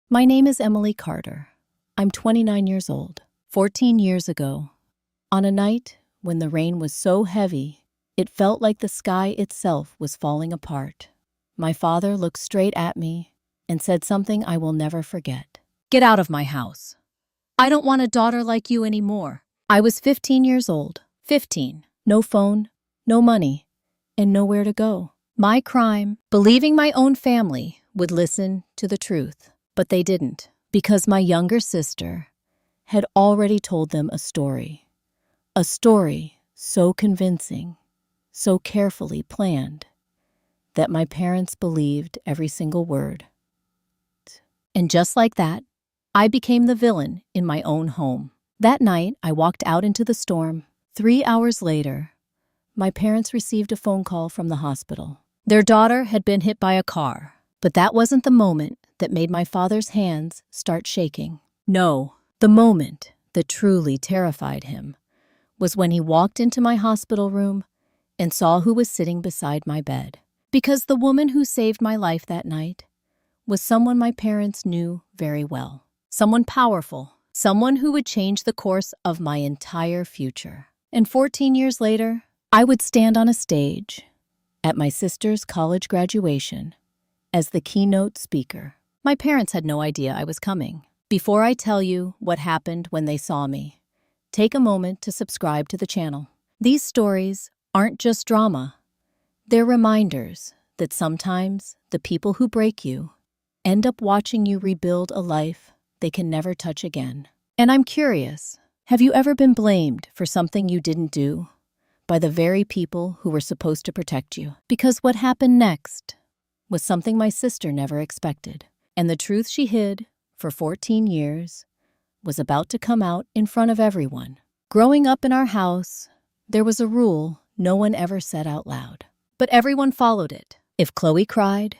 My name is Emily Carter. I'm 29 years old. 14 years ago, on a night when the rain was so heavy, it felt like the sky itself was falling apart. My father looked straight at me and said something I will never forget. "Get out of my house. I don't want a daughter like you anymore." I was 15 years old. 15. No phone, no money, and nowhere to go. My crime, believing my own family would listen to the truth. But they didn't, because my younger sister had already told them a story. A story so convincing, so carefully planned, that my parents believed every single word. And just like that, I became the villain in my own home. That night, I walked out into the storm. 3 hours later, my parents received a phone call from the hospital. Their daughter had been hit by a car, but that wasn't the moment that made my father's hands start shaking. No, the moment that truly terrified him was when he walked into my hospital room and saw who was sitting beside my bed. Because the woman who saved my life that night was someone my parents knew very well. Someone powerful, someone who would change the course of my entire future. And 14 years later, I would stand on a stage at my sister's college graduation as the keynote speaker. My parents had no idea I was coming. Before I tell you what happened when they saw me, take a moment to subscribe to the channel. These stories aren't just drama. They're reminders that sometimes the people who break you end up watching you rebuild a life they can never touch again. And I'm curious, have you ever been blamed for something you didn't do by the very people who were supposed to protect you? Because what happened next was something my sister never expected. And the truth she hid for 14 years was about to come out in front of everyone. Growing up in our house, there was a rule no one ever said out loud. But everyone followed it. If Chloe cried,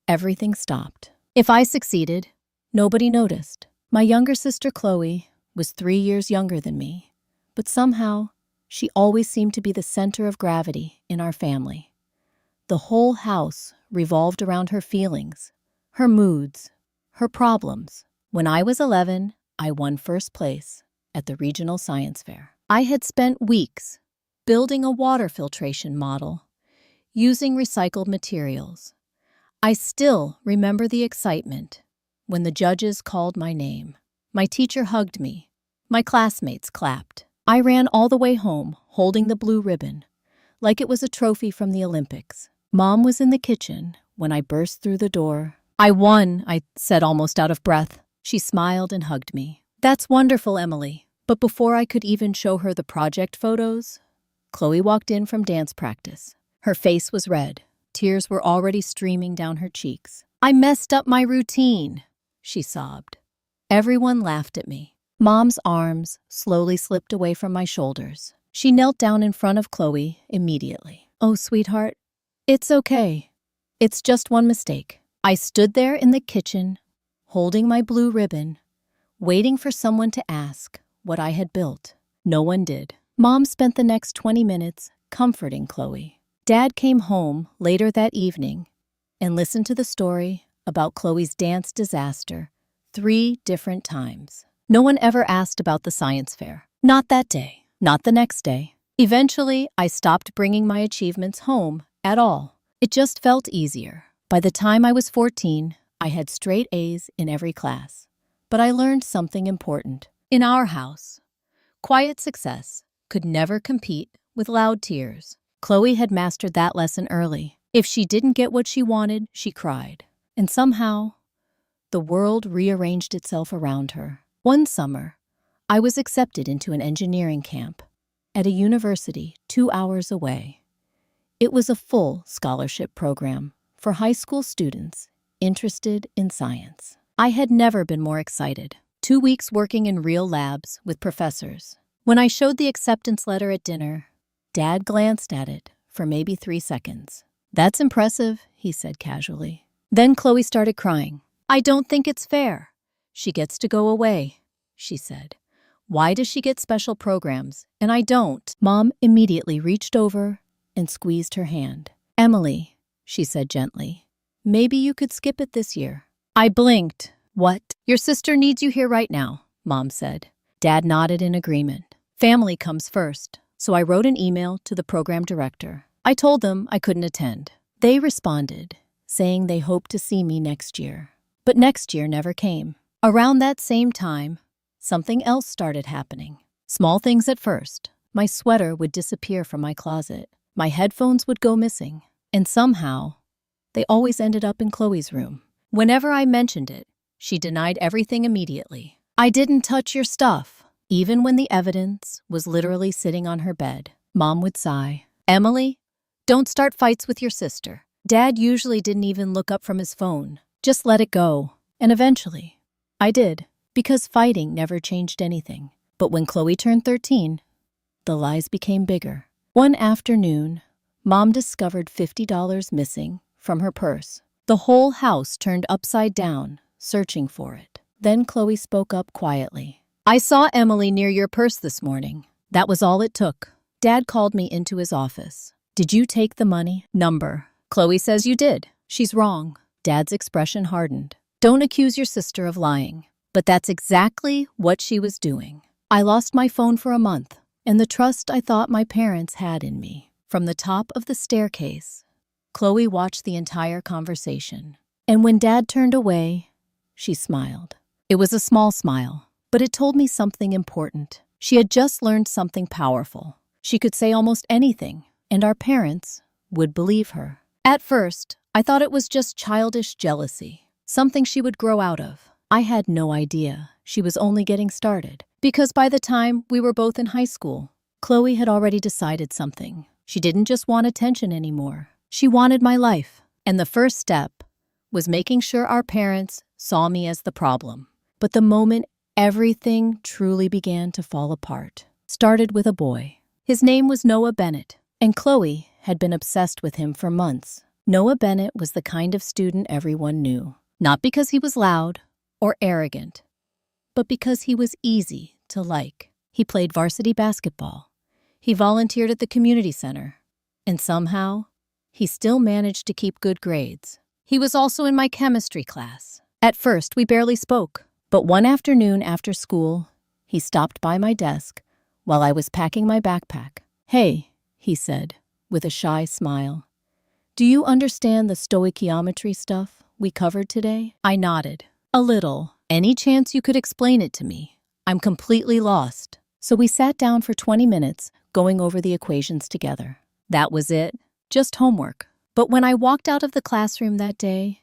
everything stopped. If I succeeded, nobody noticed. My younger sister Chloe was 3 years younger than me, but somehow she always seemed to be the center of gravity in our family. The whole house revolved around her feelings, her moods, her problems. When I was 11, I won first place at the regional science fair. I had spent weeks building a water filtration model using recycled materials. I still remember the excitement when the judges called my name. My teacher hugged me. My classmates clapped. I ran all the way home holding the blue ribbon, like it was a trophy from the Olympics. Mom was in the kitchen when I burst through the door. "I won," I said, almost out of breath. She smiled and hugged me. "That's wonderful, Emily." But before I could even show her the project photos, Chloe walked in from dance practice. Her face was red. Tears were already streaming down her cheeks. "I messed up my routine," she sobbed. Everyone laughed at me. Mom's arms slowly slipped away from my shoulders. She knelt down in front of Chloe immediately. "Oh, sweetheart, it's okay. It's just one mistake." I stood there in the kitchen, holding my blue ribbon, waiting for someone to ask what I had built. No one did. Mom spent the next 20 minutes comforting Chloe. Dad came home later that evening and listened to the story about Chloe's dance disaster 3 different times. No one ever asked about the science fair. Not that day, not the next day. Eventually, I stopped bringing my achievements home at all. It just felt easier. By the time I was 14, I had straight A's in every class. But I learned something important. In our house, quiet success could never compete with loud tears. Chloe had mastered that lesson early. If she didn't get what she wanted, she cried. And somehow, the world rearranged itself around her. One summer, I was accepted into an engineering camp at a university 2 hours away. It was a full scholarship program for high school students interested in science. I had never been more excited. 2 weeks working in real labs with professors. When I showed the acceptance letter at dinner, Dad glanced at it for maybe 3 seconds. "That's impressive," he said casually. Then Chloe started crying. "I don't think it's fair. She gets to go away," she said. "Why does she get special programs and I don't?" Mom immediately reached over and squeezed her hand. "Emily," she said gently, "maybe you could skip it this year." I blinked, What? Your sister needs you here right now, Mom said. Dad nodded in agreement. Family comes first, so I wrote an email to the program director. I told them I couldn't attend. They responded, saying they hoped to see me next year. But next year never came. Around that same time, something else started happening. Small things at first. My sweater would disappear from my closet. My headphones would go missing. And somehow, they always ended up in Chloe's room. Whenever I mentioned it, she denied everything immediately. I didn't touch your stuff. Even when the evidence was literally sitting on her bed, Mom would sigh. Emily, don't start fights with your sister. Dad usually didn't even look up from his phone. Just let it go. And eventually, I did, because fighting never changed anything. But when Chloe turned 13, the lies became bigger. One afternoon, Mom discovered $50 missing from her purse. The whole house turned upside down, searching for it. Then Chloe spoke up quietly. I saw Emily near your purse this morning. That was all it took. Dad called me into his office. Did you take the money? Number. Chloe says you did. She's wrong. Dad's expression hardened. Don't accuse your sister of lying. But that's exactly what she was doing. I lost my phone for a month, and the trust I thought my parents had in me. From the top of the staircase, Chloe watched the entire conversation. And when Dad turned away, she smiled. It was a small smile, but it told me something important. She had just learned something powerful. She could say almost anything, and our parents would believe her. At first, I thought it was just childish jealousy, something she would grow out of. I had no idea she was only getting started, because by the time we were both in high school, Chloe had already decided something. She didn't just want attention anymore. She wanted my life. And the first step was making sure our parents saw me as the problem. But the moment everything truly began to fall apart started with a boy. His name was Noah Bennett, and Chloe had been obsessed with him for months. Noah Bennett was the kind of student everyone knew, not because he was loud or arrogant, but because he was easy to like. He played varsity basketball. He volunteered at the community center, and somehow, he still managed to keep good grades. He was also in my chemistry class. At first, we barely spoke, but one afternoon after school, he stopped by my desk while I was packing my backpack. Hey, he said, with a shy smile. Do you understand the stoichiometry stuff we covered today? I nodded. A little. Any chance you could explain it to me? I'm completely lost. So we sat down for 20 minutes, going over the equations together. That was it. Just homework. But when I walked out of the classroom that day,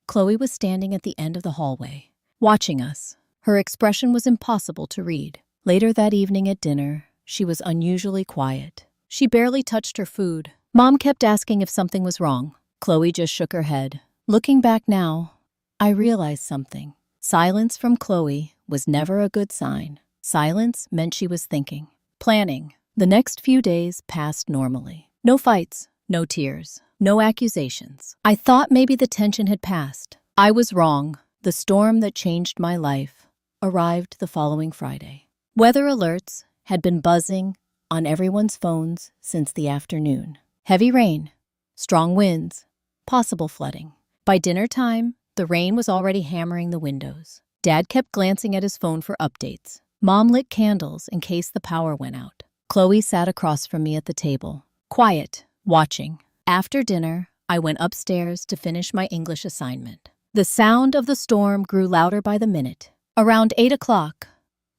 Chloe was standing at the end of the hallway, watching us. Her expression was impossible to read. Later that evening at dinner, she was unusually quiet. She barely touched her food. Mom kept asking if something was wrong. Chloe just shook her head. Looking back now, I realized something. Silence from Chloe was never a good sign. Silence meant she was thinking, planning. The next few days passed normally. No fights, no tears, no accusations. I thought maybe the tension had passed. I was wrong. The storm that changed my life arrived the following Friday. Weather alerts had been buzzing on everyone's phones since the afternoon. Heavy rain, strong winds, possible flooding. By dinner time, the rain was already hammering the windows. Dad kept glancing at his phone for updates. Mom lit candles in case the power went out. Chloe sat across from me at the table, quiet, watching. After dinner, I went upstairs to finish my English assignment. The sound of the storm grew louder by the minute. Around 8 o'clock,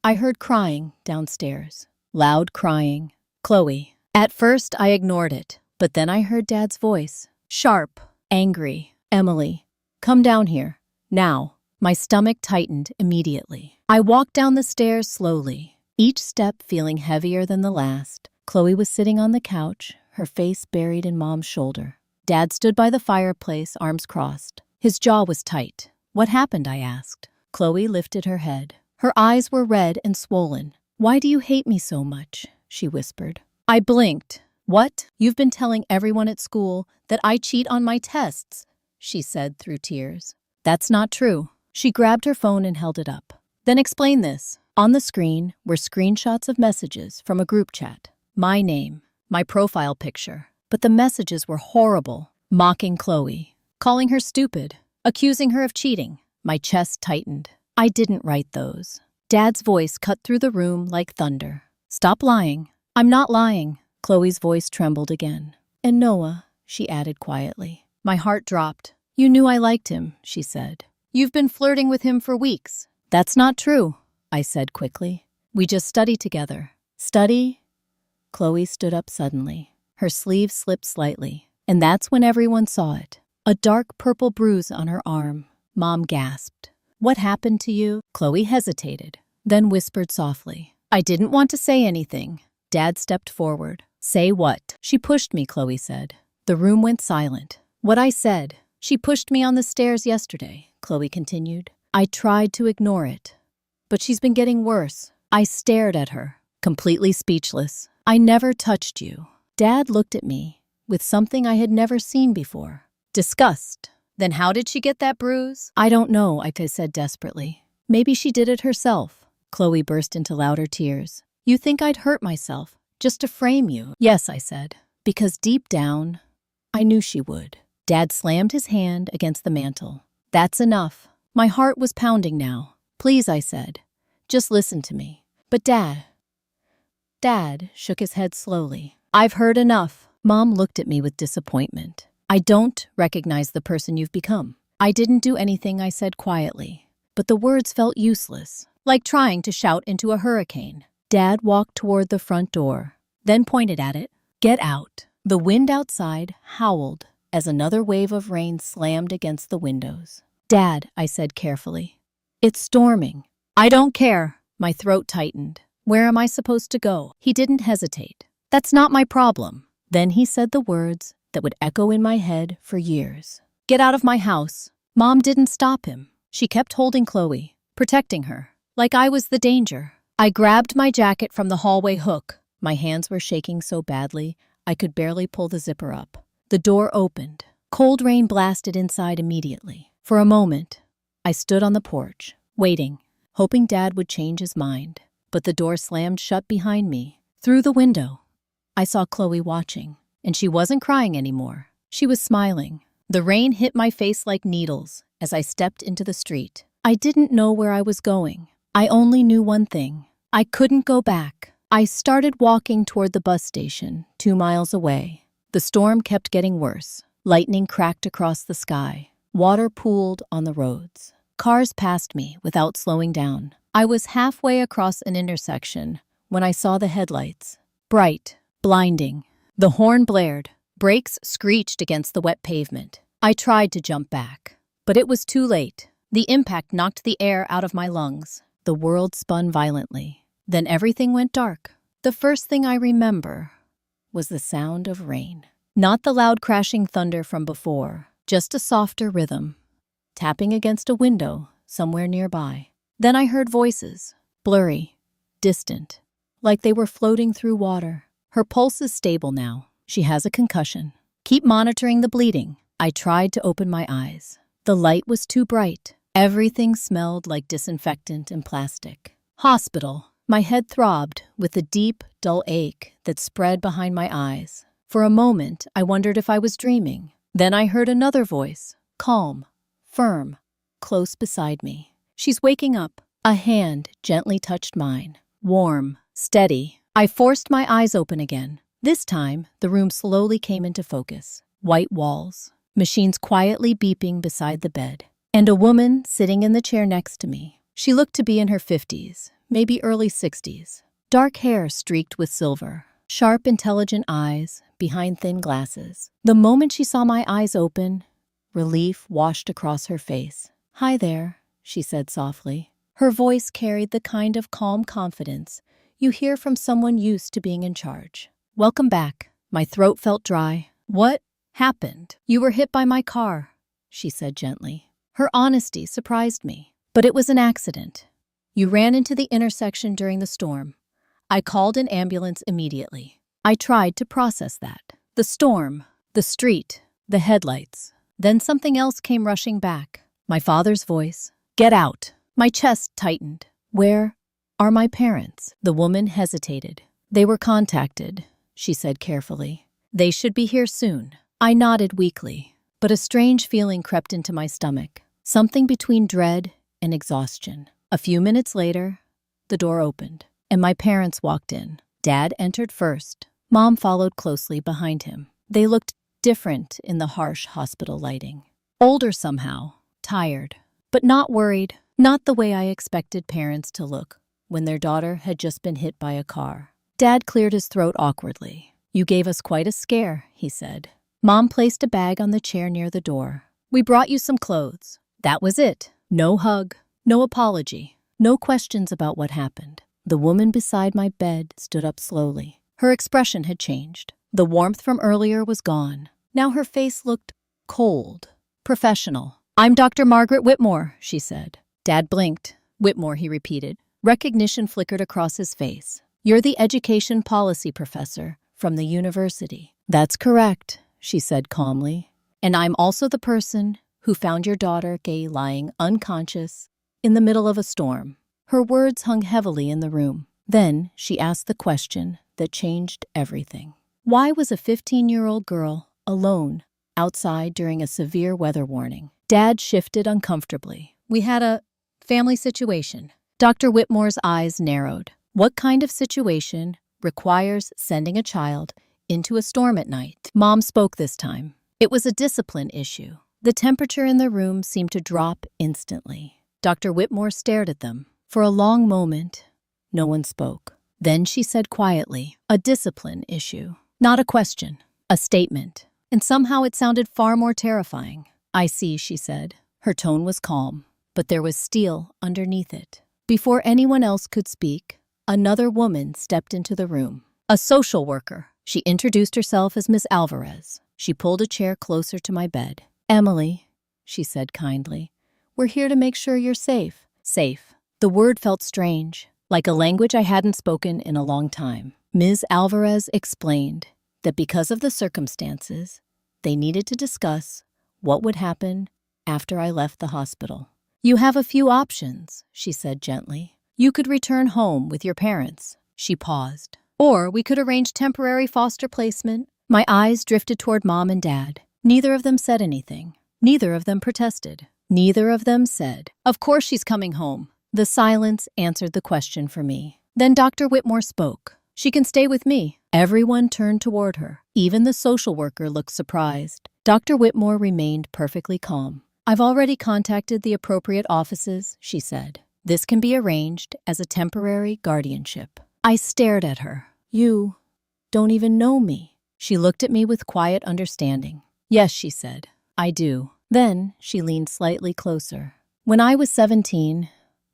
I heard crying downstairs. Loud crying. Chloe. At first, I ignored it, but then I heard Dad's voice. Sharp, angry. Emily, come down here. Now. My stomach tightened immediately. I walked down the stairs slowly, each step feeling heavier than the last. Chloe was sitting on the couch, her face buried in Mom's shoulder. Dad stood by the fireplace, arms crossed. His jaw was tight. What happened? I asked. Chloe lifted her head. Her eyes were red and swollen. Why do you hate me so much? She whispered. I blinked. What? You've been telling everyone at school that I cheat on my tests, she said through tears. That's not true. She grabbed her phone and held it up. Then explain this. On the screen were screenshots of messages from a group chat. My name, my profile picture. But the messages were horrible, mocking Chloe, calling her stupid, accusing her of cheating. My chest tightened. I didn't write those. Dad's voice cut through the room like thunder. Stop lying. I'm not lying. Chloe's voice trembled again. And Noah, she added quietly. My heart dropped. You knew I liked him, she said. You've been flirting with him for weeks. That's not true, I said quickly. We just study together. Study? Chloe stood up suddenly. Her sleeve slipped slightly, and that's when everyone saw it. A dark purple bruise on her arm. Mom gasped. What happened to you? Chloe hesitated, then whispered softly. I didn't want to say anything. Dad stepped forward. Say what? She pushed me, Chloe said. The room went silent. What I said. She pushed me on the stairs yesterday, Chloe continued. I tried to ignore it. But she's been getting worse. I stared at her, completely speechless. I never touched you. Dad looked at me with something I had never seen before. Disgust. Then how did she get that bruise? I don't know, I said desperately. Maybe she did it herself. Chloe burst into louder tears. You think I'd hurt myself just to frame you? Yes, I said, because deep down, I knew she would. Dad slammed his hand against the mantel. That's enough. My heart was pounding now. Please, I said, just listen to me. But Dad shook his head slowly. I've heard enough. Mom looked at me with disappointment. I don't recognize the person you've become. I didn't do anything, I said quietly. But the words felt useless, like trying to shout into a hurricane. Dad walked toward the front door, then pointed at it. Get out. The wind outside howled as another wave of rain slammed against the windows. Dad, I said carefully. It's storming. I don't care. My throat tightened. Where am I supposed to go? He didn't hesitate. That's not my problem. Then he said the words that would echo in my head for years. Get out of my house. Mom didn't stop him. She kept holding Chloe, protecting her, like I was the danger. I grabbed my jacket from the hallway hook. My hands were shaking so badly, I could barely pull the zipper up. The door opened. Cold rain blasted inside immediately. For a moment, I stood on the porch, waiting, hoping Dad would change his mind. But the door slammed shut behind me. Through the window, I saw Chloe watching. And she wasn't crying anymore. She was smiling. The rain hit my face like needles as I stepped into the street. I didn't know where I was going. I only knew one thing. I couldn't go back. I started walking toward the bus station, 2 miles away. The storm kept getting worse. Lightning cracked across the sky. Water pooled on the roads. Cars passed me without slowing down. I was halfway across an intersection when I saw the headlights. Bright, blinding. The horn blared. Brakes screeched against the wet pavement. I tried to jump back, but it was too late. The impact knocked the air out of my lungs. The world spun violently. Then everything went dark. The first thing I remember was the sound of rain. Not the loud crashing thunder from before, just a softer rhythm, tapping against a window somewhere nearby. Then I heard voices, blurry, distant, like they were floating through water. Her pulse is stable now. She has a concussion. Keep monitoring the bleeding. I tried to open my eyes. The light was too bright. Everything smelled like disinfectant and plastic. Hospital. My head throbbed with a deep, dull ache that spread behind my eyes. For a moment, I wondered if I was dreaming. Then I heard another voice, calm, firm, close beside me. She's waking up. A hand gently touched mine. Warm, steady. I forced my eyes open again. This time, the room slowly came into focus. White walls, machines quietly beeping beside the bed, and a woman sitting in the chair next to me. She looked to be in her 50s, maybe early 60s. Dark hair streaked with silver, sharp, intelligent eyes behind thin glasses. The moment she saw my eyes open, relief washed across her face. "Hi there," she said softly. Her voice carried the kind of calm confidence you hear from someone used to being in charge. "Welcome back." My throat felt dry. "What happened?" "You were hit by my car," she said gently. Her honesty surprised me. "But it was an accident. You ran into the intersection during the storm. I called an ambulance immediately." I tried to process that. The storm, the street, the headlights. Then something else came rushing back. My father's voice. "Get out." My chest tightened. "Where are my parents?" The woman hesitated. "They were contacted," she said carefully. "They should be here soon." I nodded weakly, but a strange feeling crept into my stomach. something between dread and exhaustion. A few minutes later, the door opened, and my parents walked in. Dad entered first. Mom followed closely behind him. They looked different in the harsh hospital lighting. Older somehow, tired, but not worried, not the way I expected parents to look when their daughter had just been hit by a car. Dad cleared his throat awkwardly. "You gave us quite a scare," he said. Mom placed a bag on the chair near the door. "We brought you some clothes." That was it. No hug, no apology, no questions about what happened. The woman beside my bed stood up slowly. Her expression had changed. The warmth from earlier was gone. Now her face looked cold, professional. "I'm Dr. Margaret Whitmore," she said. Dad blinked. "Whitmore," he repeated. Recognition flickered across his face. "You're the education policy professor from the university." "That's correct," she said calmly. "And I'm also the person who found your daughter Gay lying unconscious in the middle of a storm." Her words hung heavily in the room. Then she asked the question that changed everything. Why was a 15-year-old girl alone outside during a severe weather warning? Dad shifted uncomfortably. "We had a family situation." Dr. Whitmore's eyes narrowed. "What kind of situation requires sending a child into a storm at night?" Mom spoke this time. It was a discipline issue. The temperature in the room seemed to drop instantly. Dr. Whitmore stared at them. For a long moment, no one spoke. Then she said quietly, "A discipline issue. Not a question, a statement." And somehow it sounded far more terrifying. "I see," she said. Her tone was calm, but there was steel underneath it. Before anyone else could speak, another woman stepped into the room. A social worker. She introduced herself as Miss Alvarez. She pulled a chair closer to my bed. "Emily," she said kindly, "we're here to make sure you're safe." Safe. The word felt strange, like a language I hadn't spoken in a long time. Ms. Alvarez explained that because of the circumstances, they needed to discuss what would happen after I left the hospital. "You have a few options," she said gently. "You could return home with your parents." She paused. "Or we could arrange temporary foster placement." My eyes drifted toward Mom and Dad. Neither of them said anything. Neither of them protested. Neither of them said, "Of course she's coming home." The silence answered the question for me. Then Dr. Whitmore spoke. "She can stay with me." Everyone turned toward her. Even the social worker looked surprised. Dr. Whitmore remained perfectly calm. "I've already contacted the appropriate offices," she said. "This can be arranged as a temporary guardianship." I stared at her. "You don't even know me." She looked at me with quiet understanding. "Yes," she said, "I do." Then she leaned slightly closer. "When I was 17,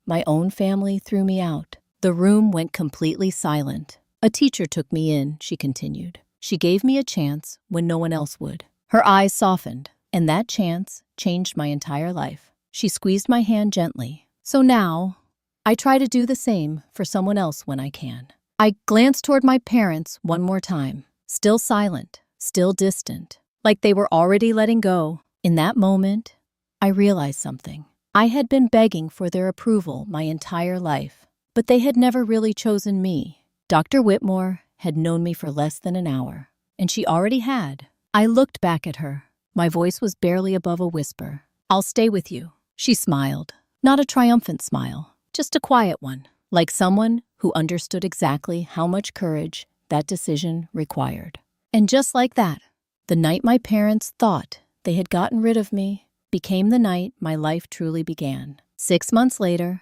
my own family threw me out. The room went completely silent. A teacher took me in," she continued. "She gave me a chance when no one else would." Her eyes softened, and that chance changed my entire life. She squeezed my hand gently. "So now, I try to do the same for someone else when I can." I glanced toward my parents one more time, still silent, still distant, like they were already letting go. In that moment, I realized something. I had been begging for their approval my entire life, but they had never really chosen me. Dr. Whitmore had known me for less than an hour, and she already had. I looked back at her. My voice was barely above a whisper. "I'll stay with you." She smiled. Not a triumphant smile, just a quiet one, like someone who understood exactly how much courage that decision required. And just like that, the night my parents thought they had gotten rid of me became the night my life truly began. 6 months later,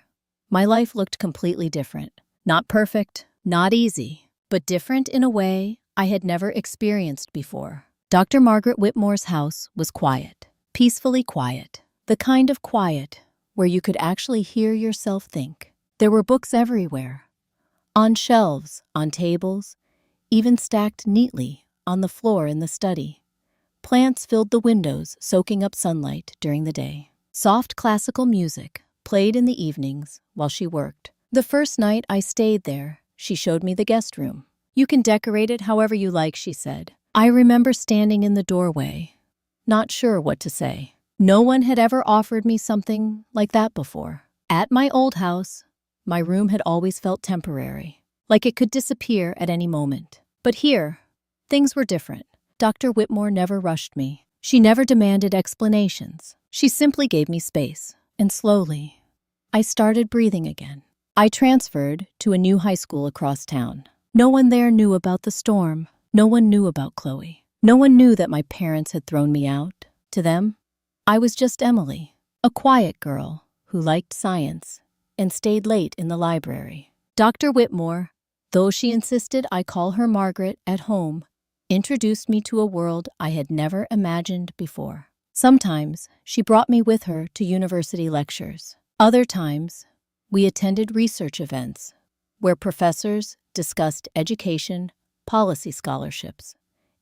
my life looked completely different. Not perfect, not easy, but different in a way I had never experienced before. Dr. Margaret Whitmore's house was quiet, peacefully quiet, the kind of quiet where you could actually hear yourself think. There were books everywhere, on shelves, on tables, even stacked neatly on the floor in the study. Plants filled the windows, soaking up sunlight during the day. Soft classical music played in the evenings while she worked. The first night I stayed there, she showed me the guest room. "You can decorate it however you like," she said. I remember standing in the doorway, not sure what to say. No one had ever offered me something like that before. At my old house, my room had always felt temporary, like it could disappear at any moment. But here, things were different. Dr. Whitmore never rushed me. She never demanded explanations. She simply gave me space. And slowly, I started breathing again. I transferred to a new high school across town. No one there knew about the storm. No one knew about Chloe. No one knew that my parents had thrown me out. To them, I was just Emily, a quiet girl who liked science and stayed late in the library. Dr. Whitmore, though she insisted I call her Margaret at home, introduced me to a world I had never imagined before. Sometimes she brought me with her to university lectures. Other times, we attended research events where professors discussed education, policy scholarships,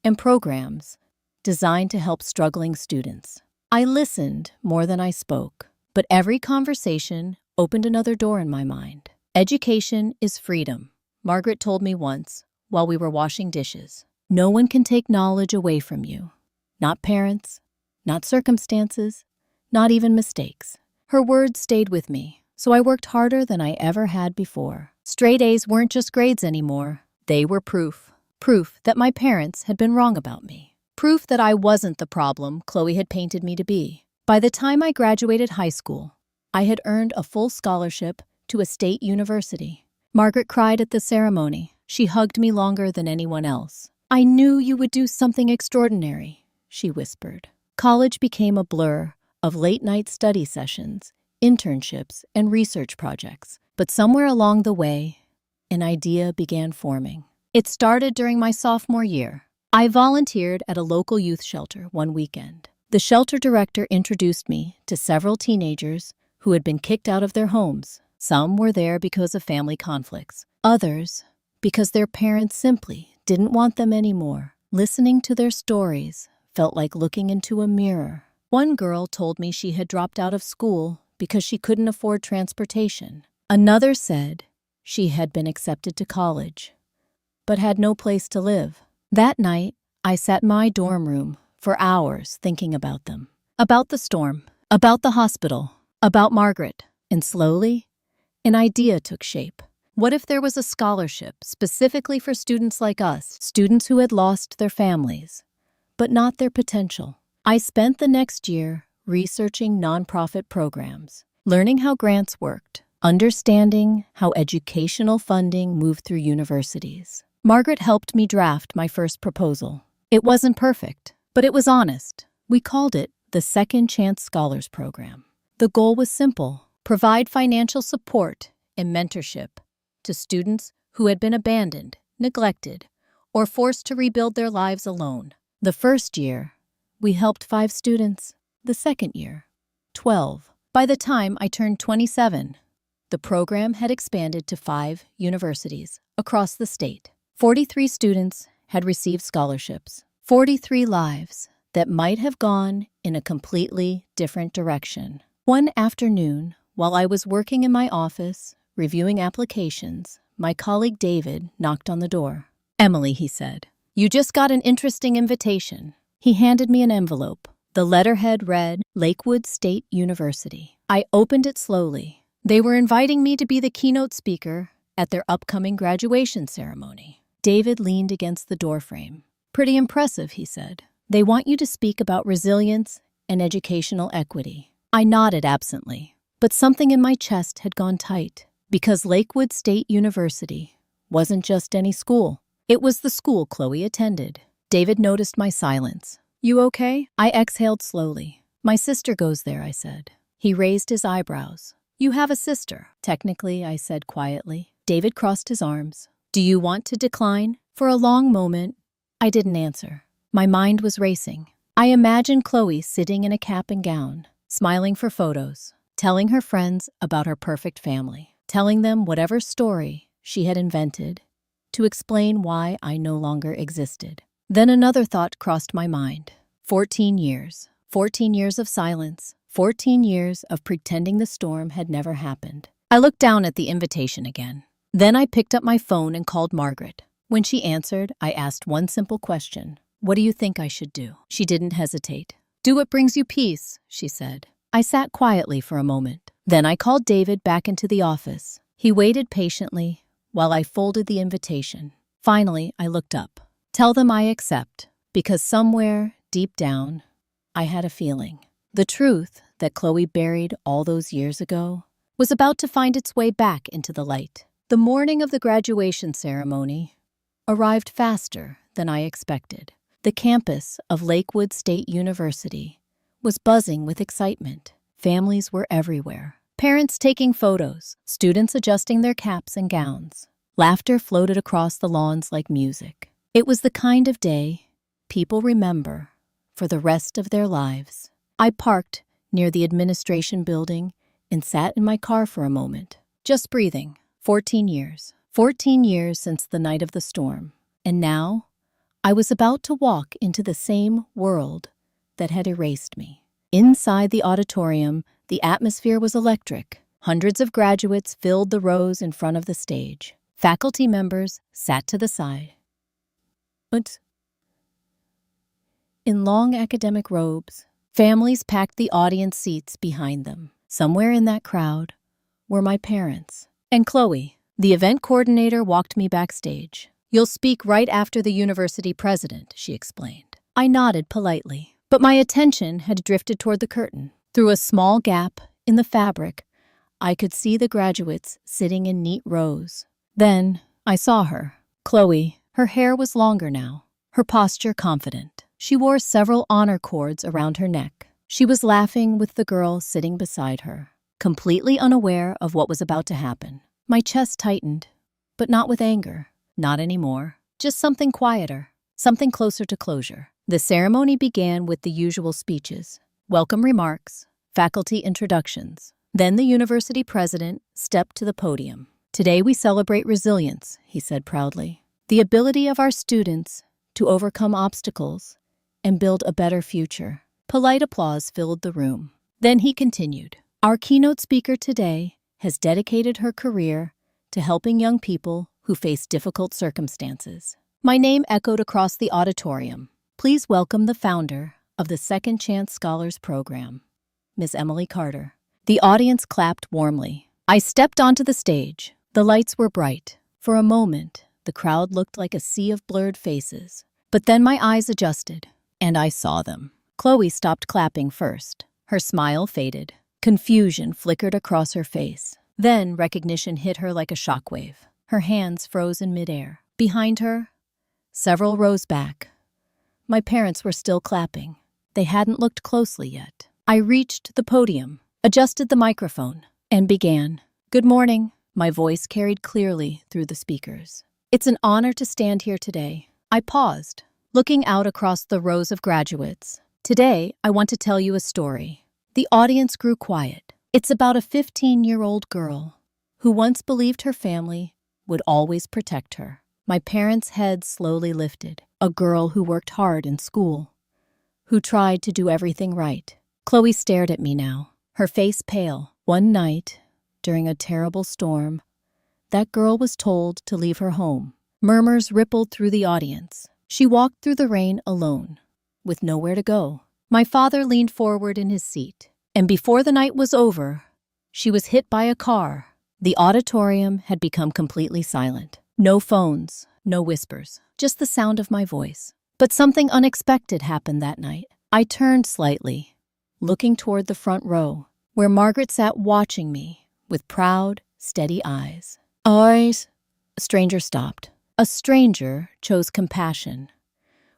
and programs designed to help struggling students. I listened more than I spoke, but every conversation opened another door in my mind. Education is freedom, Margaret told me once while we were washing dishes. No one can take knowledge away from you. Not parents, not circumstances, not even mistakes. Her words stayed with me, so I worked harder than I ever had before. Straight A's weren't just grades anymore. They were proof. Proof that my parents had been wrong about me. Proof that I wasn't the problem Chloe had painted me to be. By the time I graduated high school, I had earned a full scholarship to a state university. Margaret cried at the ceremony. She hugged me longer than anyone else. "I knew you would do something extraordinary," she whispered. College became a blur of late-night study sessions, internships, and research projects. But somewhere along the way, an idea began forming. It started during my sophomore year. I volunteered at a local youth shelter one weekend. The shelter director introduced me to several teenagers who had been kicked out of their homes. Some were there because of family conflicts. Others, because their parents simply didn't want them anymore. Listening to their stories felt like looking into a mirror. One girl told me she had dropped out of school because she couldn't afford transportation. Another said she had been accepted to college, but had no place to live. That night, I sat in my dorm room for hours thinking about them. About the storm, about the hospital, about Margaret. And slowly, an idea took shape. What if there was a scholarship specifically for students like us, students who had lost their families, but not their potential? I spent the next year researching nonprofit programs, learning how grants worked, understanding how educational funding moved through universities. Margaret helped me draft my first proposal. It wasn't perfect, but it was honest. We called it the Second Chance Scholars Program. The goal was simple: provide financial support and mentorship to students who had been abandoned, neglected, or forced to rebuild their lives alone. The first year, we helped 5 students. The second year, 12. By the time I turned 27, the program had expanded to 5 universities across the state. 43 students had received scholarships. 43 lives that might have gone in a completely different direction. One afternoon, while I was working in my office, reviewing applications, my colleague David knocked on the door. "Emily," he said, "you just got an interesting invitation." He handed me an envelope. The letterhead read, Lakewood State University. I opened it slowly. They were inviting me to be the keynote speaker at their upcoming graduation ceremony. David leaned against the doorframe. "Pretty impressive," he said. "They want you to speak about resilience and educational equity." I nodded absently, but something in my chest had gone tight, because Lakewood State University wasn't just any school. It was the school Chloe attended. David noticed my silence. "You okay?" I exhaled slowly. "My sister goes there," I said. He raised his eyebrows. "You have a sister." "Technically," I said quietly. David crossed his arms. "Do you want to decline?" For a long moment, I didn't answer. My mind was racing. I imagined Chloe sitting in a cap and gown, smiling for photos, telling her friends about her perfect family, telling them whatever story she had invented to explain why I no longer existed. Then another thought crossed my mind. 14 years. 14 years of silence. 14 years of pretending the storm had never happened. I looked down at the invitation again. Then I picked up my phone and called Margaret. When she answered, I asked one simple question. "What do you think I should do?" She didn't hesitate. "Do what brings you peace," she said. I sat quietly for a moment. Then I called David back into the office. He waited patiently while I folded the invitation. Finally, I looked up. "Tell them I accept, because somewhere, deep down, I had a feeling. The truth that Chloe buried all those years ago was about to find its way back into the light. The morning of the graduation ceremony arrived faster than I expected. The campus of Lakewood State University was buzzing with excitement. Families were everywhere. Parents taking photos, students adjusting their caps and gowns. Laughter floated across the lawns like music. It was the kind of day people remember for the rest of their lives. I parked near the administration building and sat in my car for a moment, just breathing. 14 years. 14 years since the night of the storm. And now, I was about to walk into the same world that had erased me. Inside the auditorium, the atmosphere was electric. Hundreds of graduates filled the rows in front of the stage. Faculty members sat to the side. But in long academic robes, families packed the audience seats behind them. Somewhere in that crowd were my parents. And Chloe, the event coordinator, walked me backstage. "You'll speak right after the university president," she explained. I nodded politely, but my attention had drifted toward the curtain. Through a small gap in the fabric, I could see the graduates sitting in neat rows. Then I saw her, Chloe. Her hair was longer now, her posture confident. She wore several honor cords around her neck. She was laughing with the girl sitting beside her, completely unaware of what was about to happen. My chest tightened, but not with anger. Not anymore. Just something quieter, something closer to closure. The ceremony began with the usual speeches, welcome remarks, faculty introductions. Then the university president stepped to the podium. "Today we celebrate resilience," he said proudly. "The ability of our students to overcome obstacles and build a better future." Polite applause filled the room. Then he continued, "Our keynote speaker today has dedicated her career to helping young people who face difficult circumstances." My name echoed across the auditorium. "Please welcome the founder of the Second Chance Scholars Program, Ms. Emily Carter." The audience clapped warmly. I stepped onto the stage. The lights were bright. For a moment, the crowd looked like a sea of blurred faces. But then my eyes adjusted, and I saw them. Chloe stopped clapping first. Her smile faded. Confusion flickered across her face. Then recognition hit her like a shockwave. Her hands froze in midair. Behind her, several rows back, my parents were still clapping. They hadn't looked closely yet. I reached the podium, adjusted the microphone, and began. "Good morning." My voice carried clearly through the speakers. "It's an honor to stand here today." I paused, looking out across the rows of graduates. "Today, I want to tell you a story." The audience grew quiet. It's about a 15-year-old girl who once believed her family would always protect her. My parents' heads slowly lifted. A girl who worked hard in school, who tried to do everything right. Chloe stared at me now, her face pale. One night, during a terrible storm, that girl was told to leave her home. Murmurs rippled through the audience. She walked through the rain alone, with nowhere to go. My father leaned forward in his seat, and before the night was over, she was hit by a car. The auditorium had become completely silent. No phones, no whispers, just the sound of my voice. But something unexpected happened that night. I turned slightly, looking toward the front row, where Margaret sat watching me with proud, steady eyes. "Eyes?" A stranger stopped. A stranger chose compassion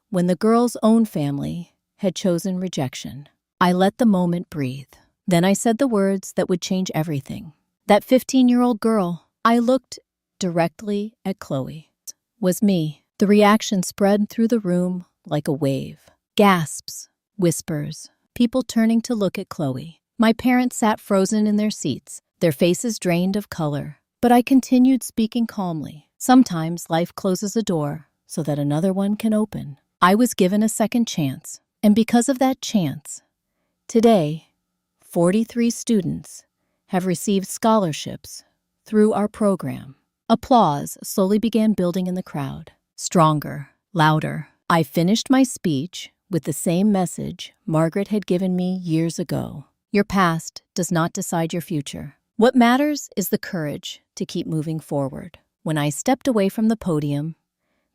when the girl's own family had chosen rejection. I let the moment breathe. Then I said the words that would change everything. That 15-year-old girl, I looked directly at Chloe, was me. The reaction spread through the room like a wave. Gasps, whispers, people turning to look at Chloe. My parents sat frozen in their seats, their faces drained of color. But I continued speaking calmly. Sometimes life closes a door so that another one can open. I was given a second chance, and because of that chance, today, 43 students have received scholarships through our program. Applause slowly began building in the crowd. Stronger, louder. I finished my speech with the same message Margaret had given me years ago. Your past does not decide your future. What matters is the courage to keep moving forward. When I stepped away from the podium,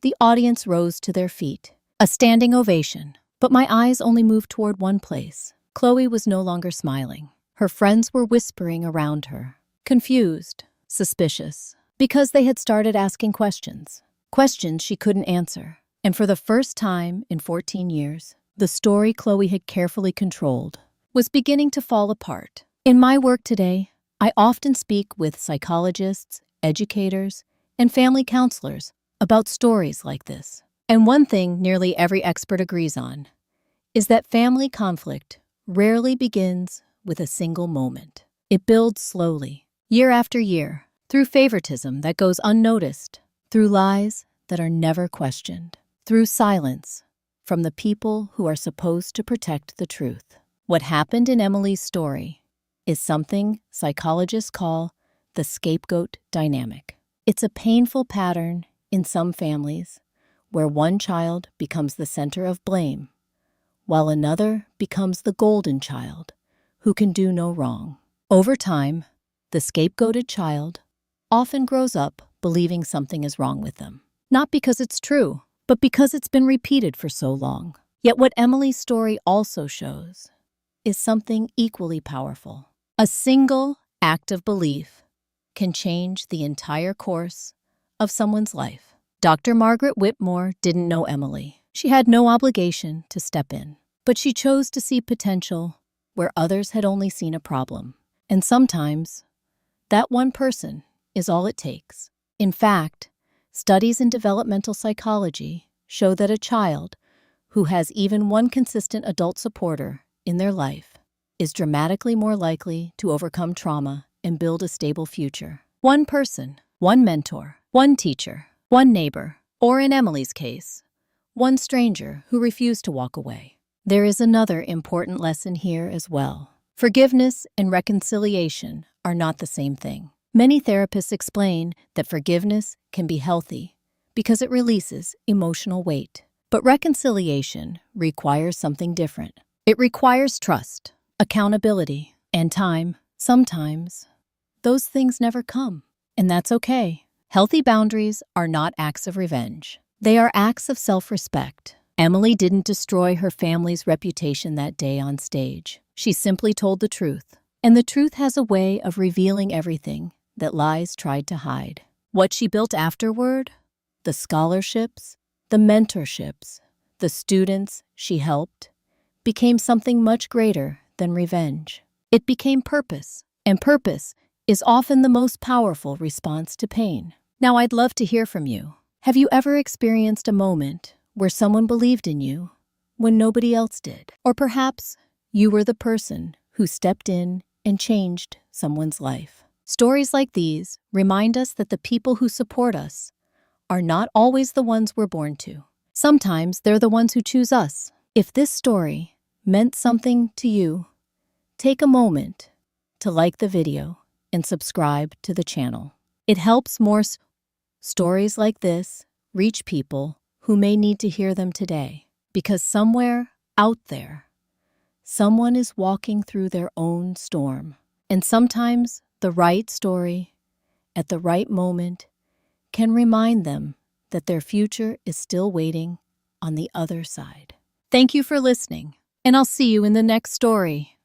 the audience rose to their feet. A standing ovation. But my eyes only moved toward one place. Chloe was no longer smiling. Her friends were whispering around her, confused, suspicious, because they had started asking questions. Questions she couldn't answer. And for the first time in 14 years, the story Chloe had carefully controlled was beginning to fall apart. In my work today, I often speak with psychologists, educators, and family counselors about stories like this. And one thing nearly every expert agrees on is that family conflict rarely begins with a single moment. It builds slowly, year after year, through favoritism that goes unnoticed, through lies that are never questioned, through silence from the people who are supposed to protect the truth. What happened in Emily's story is something psychologists call the scapegoat dynamic. It's a painful pattern in some families where one child becomes the center of blame, while another becomes the golden child who can do no wrong. Over time, the scapegoated child often grows up believing something is wrong with them. Not because it's true, but because it's been repeated for so long. Yet what Emily's story also shows is something equally powerful. A single act of belief can change the entire course of someone's life. Dr. Margaret Whitmore didn't know Emily. She had no obligation to step in, but she chose to see potential where others had only seen a problem. And sometimes, that one person is all it takes. In fact, studies in developmental psychology show that a child who has even one consistent adult supporter in their life is dramatically more likely to overcome trauma and build a stable future. One person, one mentor, one teacher, one neighbor, or in Emily's case, one stranger who refused to walk away. There is another important lesson here as well. Forgiveness and reconciliation are not the same thing. Many therapists explain that forgiveness can be healthy because it releases emotional weight. But reconciliation requires something different. It requires trust, accountability, and time. Sometimes, those things never come, and that's okay. Healthy boundaries are not acts of revenge. They are acts of self-respect. Emily didn't destroy her family's reputation that day on stage. She simply told the truth. And the truth has a way of revealing everything that lies tried to hide. What she built afterward, the scholarships, the mentorships, the students she helped, became something much greater than revenge. It became purpose, and purpose is often the most powerful response to pain. Now, I'd love to hear from you. Have you ever experienced a moment where someone believed in you when nobody else did? Or perhaps you were the person who stepped in and changed someone's life. Stories like these remind us that the people who support us are not always the ones we're born to. Sometimes they're the ones who choose us. If this story meant something to you, take a moment to like the video and subscribe to the channel. It helps more stories like this reach people who may need to hear them today, because somewhere out there, someone is walking through their own storm. And sometimes the right story at the right moment can remind them that their future is still waiting on the other side. Thank you for listening, and I'll see you in the next story.